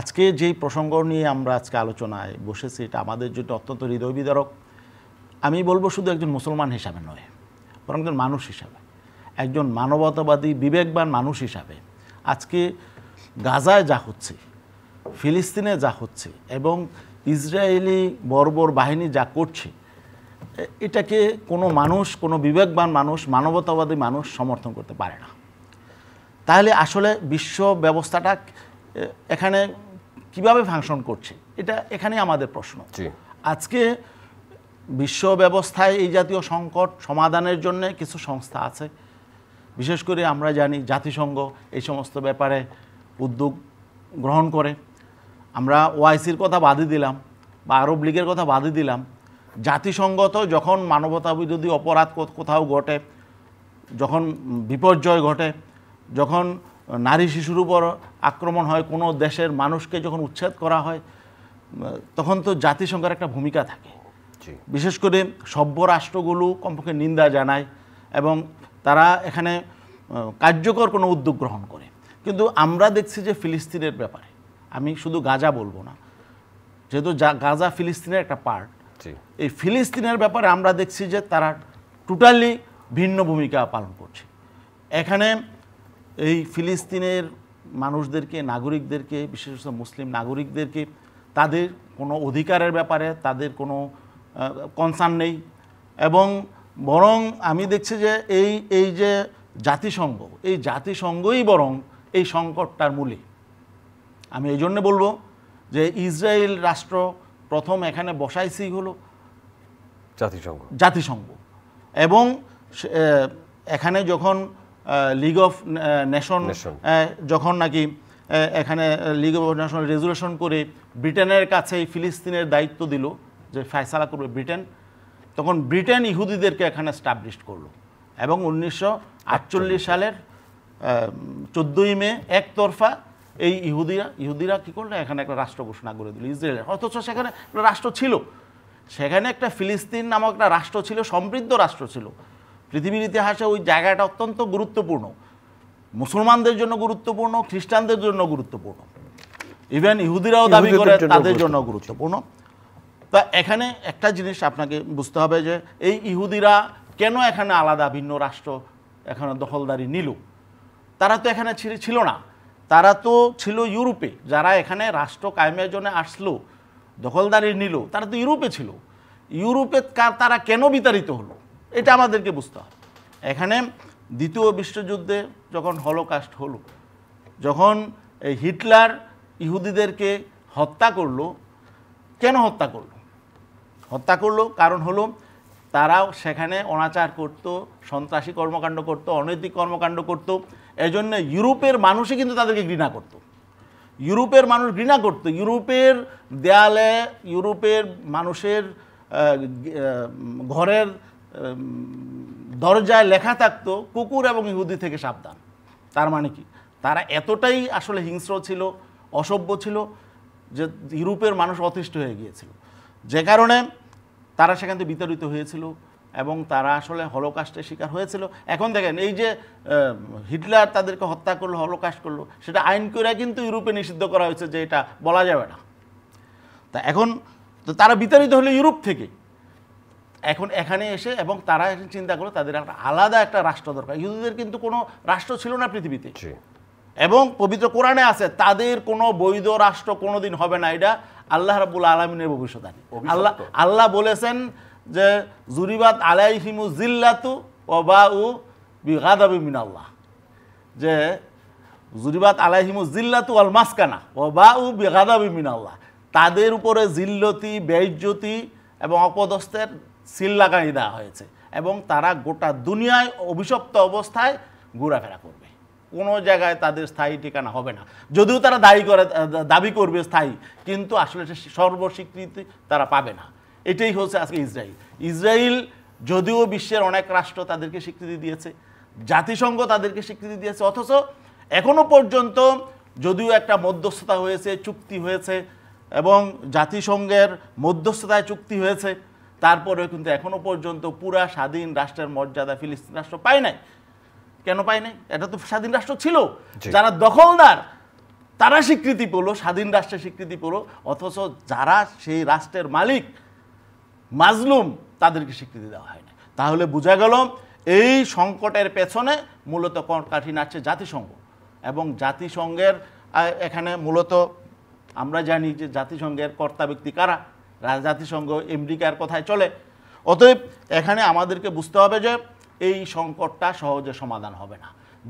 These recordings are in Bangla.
আজকে যেই প্রসঙ্গ নিয়ে আমরা আজকে আলোচনায় বসেছি এটা আমাদের জন্য অত্যন্ত হৃদয় বিদারক। আমি বলবো শুধু একজন মুসলমান হিসাবে নয়, বরং একজন মানুষ হিসাবে, একজন মানবতাবাদী বিবেকবান মানুষ হিসাবে আজকে গাজায় যা হচ্ছে, ফিলিস্তিনে যা হচ্ছে এবং ইসরায়েলি বর্বর বাহিনী যা করছে, এটাকে কোনো মানুষ, কোনো বিবেকবান মানুষ, মানবতাবাদী মানুষ সমর্থন করতে পারে না। তাহলে আসলে বিশ্ব ব্যবস্থাটা এখানে কিভাবে ফাংশন করছে, এটা এখানেই আমাদের প্রশ্ন। আজকে বিশ্ব ব্যবস্থায় এই জাতীয় সংকট সমাধানের জন্য কিছু সংস্থা আছে, বিশেষ করে আমরা জানি জাতিসংঘ এই সমস্ত ব্যাপারে উদ্যোগ গ্রহণ করে। আমরা ওআইসির কথা বাদই দিলাম বা আরব লীগের কথা বাদই দিলাম, জাতিসংঘ তো যখন মানবতা বিরোধী অপরাধ কোথাও ঘটে, যখন বিপর্যয় ঘটে, যখন নারী শিশুর উপর আক্রমণ হয়, কোনো দেশের মানুষকে যখন উচ্ছেদ করা হয়, তখন তো জাতিসংঘের একটা ভূমিকা থাকে। বিশেষ করে সভ্য রাষ্ট্রগুলো কমপক্ষে নিন্দা জানায় এবং তারা এখানে কার্যকর কোনো উদ্যোগ গ্রহণ করে। কিন্তু আমরা দেখছি যে ফিলিস্তিনের ব্যাপারে, আমি শুধু গাজা বলবো না, যেহেতু গাজা ফিলিস্তিনের একটা পার্ট, এই ফিলিস্তিনের ব্যাপারে আমরা দেখছি যে তারা টোটালি ভিন্ন ভূমিকা পালন করছে। এখানে এই ফিলিস্তিনের মানুষদেরকে, নাগরিকদেরকে, বিশেষত মুসলিম নাগরিকদেরকে তাদের কোনো অধিকারের ব্যাপারে তাদের কোনো কনসার্ন নেই এবং বরং আমি দেখছি যে এই যে জাতিসংঘ, এই জাতিসংঘই বরং এই সংকটটার মূলে। আমি এই জন্য বলবো যে ইসরায়েল রাষ্ট্র প্রথম এখানে বসাইছি হলো জাতিসংঘ এবং এখানে যখন লিগ অফ নেশন যখন নাকি এখানে লিগ অফ নেশন রেজুলেশন করে ব্রিটেনের কাছে ফিলিস্তিনের দায়িত্ব দিল যে ফয়সালা করবে ব্রিটেন, তখন ব্রিটেন ইহুদিদেরকে এখানে স্টাবলিশ করলো এবং 1948 সালের 14ই মে একতরফা এই ইহুদিরা কী করলো, এখানে একটা রাষ্ট্র ঘোষণা করে দিল ইসরায়েলের। অথচ সেখানে একটা রাষ্ট্র ছিল, সেখানে একটা ফিলিস্তিন নামক একটা রাষ্ট্র ছিল, সমৃদ্ধ রাষ্ট্র ছিল। পৃথিবীর ইতিহাসে ওই জায়গাটা অত্যন্ত গুরুত্বপূর্ণ, মুসলমানদের জন্য গুরুত্বপূর্ণ, খ্রিস্টানদের জন্য গুরুত্বপূর্ণ, ইভেন ইহুদিরাও দাবি করে তাদের জন্য গুরুত্বপূর্ণ। তা এখানে একটা জিনিস আপনাকে বুঝতে হবে যে এই ইহুদিরা কেন এখানে আলাদা ভিন্ন রাষ্ট্র এখানে দখলদারি নিল। তারা তো এখানে ছিল না, তারা তো ছিল ইউরোপে। যারা এখানে রাষ্ট্র কায়েমের জন্য আসলো, দখলদারি নিল, তারা তো ইউরোপে ছিল। ইউরোপে তারা কেন বিতাড়িত হলো এটা আমাদেরকে বুঝতে হবে। এখানে দ্বিতীয় বিশ্বযুদ্ধে যখন হলোকাস্ট হলো, যখন এই হিটলার ইহুদিদেরকে হত্যা করলো, কেন হত্যা করলো? হত্যা করলো কারণ হলো তারাও সেখানে অনাচার করত, সন্ত্রাসী কর্মকাণ্ড করত, অনৈতিক কর্মকাণ্ড করত। এজন্য ইউরোপের মানুষই কিন্তু তাদেরকে ঘৃণা করত, ইউরোপের মানুষ ঘৃণা করত। ইউরোপের দেয়ালে, ইউরোপের মানুষের ঘরের দরজায় লেখা থাকতো কুকুর এবং ইহুদি থেকে সাবধান। তার মানে কি, তারা এতটাই আসলে হিংস্র ছিল, অসভ্য ছিল যে ইউরোপের মানুষ অতিষ্ঠ হয়ে গিয়েছিল, যে কারণে তারা সেখান থেকে বিতাড়িত হয়েছিল এবং তারা আসলে হলোকাস্টের শিকার হয়েছিল। এখন দেখেন এই যে হিটলার তাদেরকে হত্যা করলো, হলোকাস্ট করলো, সেটা আইন করে কিন্তু ইউরোপে নিষিদ্ধ করা হয়েছে যে এটা বলা যাবে না। তা এখন তো তারা বিতাড়িত হলো ইউরোপ থেকে, এখন এখানে এসে এবং তারা চিন্তা করলো তাদের একটা আলাদা একটা রাষ্ট্র দরকার। ইহুদিদের কিন্তু কোনো রাষ্ট্র ছিল না পৃথিবীতে, এবং পবিত্র কোরআনে আছে তাদের কোনো বৈধ রাষ্ট্র কোনোদিন হবে না। এটা আল্লাহ রাব্বুল আলামিনের ভবিষ্যদ্বাণী। আল্লাহ বলেছেন যে জুরিবাত আলাইহিমু জিল্লাতু ওয়া বাউ বিগাদাবি মিনাল্লাহ, যে জুরিবাত আলাইহিমু জিল্লাতু ওয়াল মাসকানা ওয়া বাউ বিগাদাবি মিনাল্লাহ, তাদের উপরে জিল্লতি, বেইজ্জতি এবং অপদস্থের সিল লাগাই দেওয়া হয়েছে এবং তারা গোটা দুনিয়ায় অভিশপ্ত অবস্থায় ঘোরাফেরা করবে, কোনো জায়গায় তাদের স্থায়ী ঠিকানা হবে না। যদিও তারা দাবি করবে স্থায়ী, কিন্তু আসলে সর্বস্বীকৃতি তারা পাবে না। এটাই হচ্ছে আজকে ইসরায়েল। যদিও বিশ্বের অনেক রাষ্ট্র তাদেরকে স্বীকৃতি দিয়েছে, জাতিসংঘ তাদেরকে স্বীকৃতি দিয়েছে, অথচ এখনো পর্যন্ত যদিও একটা মধ্যস্থতা হয়েছে, চুক্তি হয়েছে এবং জাতিসংঘের মধ্যস্থতায় চুক্তি হয়েছে, তারপরেও কিন্তু এখনো পর্যন্ত পুরা স্বাধীন রাষ্ট্রের মর্যাদা ফিলিস্তিন রাষ্ট্র পায় নাই। কেন পায় নাই? এটা তো স্বাধীন রাষ্ট্র ছিল। যারা দখলদার তারা স্বীকৃতি পেল, স্বাধীন রাষ্ট্রের স্বীকৃতি পেল, অথচ যারা সেই রাষ্ট্রের মালিক মাজলুম তাদেরকে স্বীকৃতি দেওয়া হয়নি। তাহলে বোঝা গেল এই সংকটের পেছনে মূলত কর্ণকাঠি নাড়ছে জাতিসংঘ। এবং জাতিসংঘের এখানে মূলত আমরা জানি যে জাতিসংঘের কর্তা ব্যক্তি কারা, জাতিসংঘ আমেরিকার কথায় চলে। অতএব এখানে আমাদেরকে বুঝতে হবে যে এই সংকটটা সহজে সমাধান হবে না।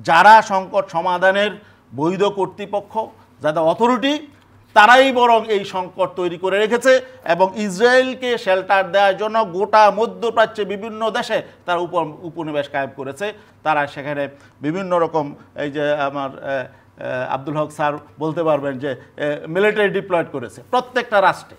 যারা সংকট সমাধানের বৈধ কর্তৃপক্ষ, যাদের অথরিটি, তারাই বরং এই সংকট তৈরি করে রেখেছে এবং ইসরায়েলকে শেল্টার দেওয়ার জন্য গোটা মধ্যপ্রাচ্যে বিভিন্ন দেশে তারা উপনিবেশ কায়েম করেছে। তারা সেখানে বিভিন্ন রকম, এই যে আমার আব্দুল হক স্যার বলতে পারবেন যে মিলিটারি ডিপ্লয়েড করেছে প্রত্যেকটা রাষ্ট্রে।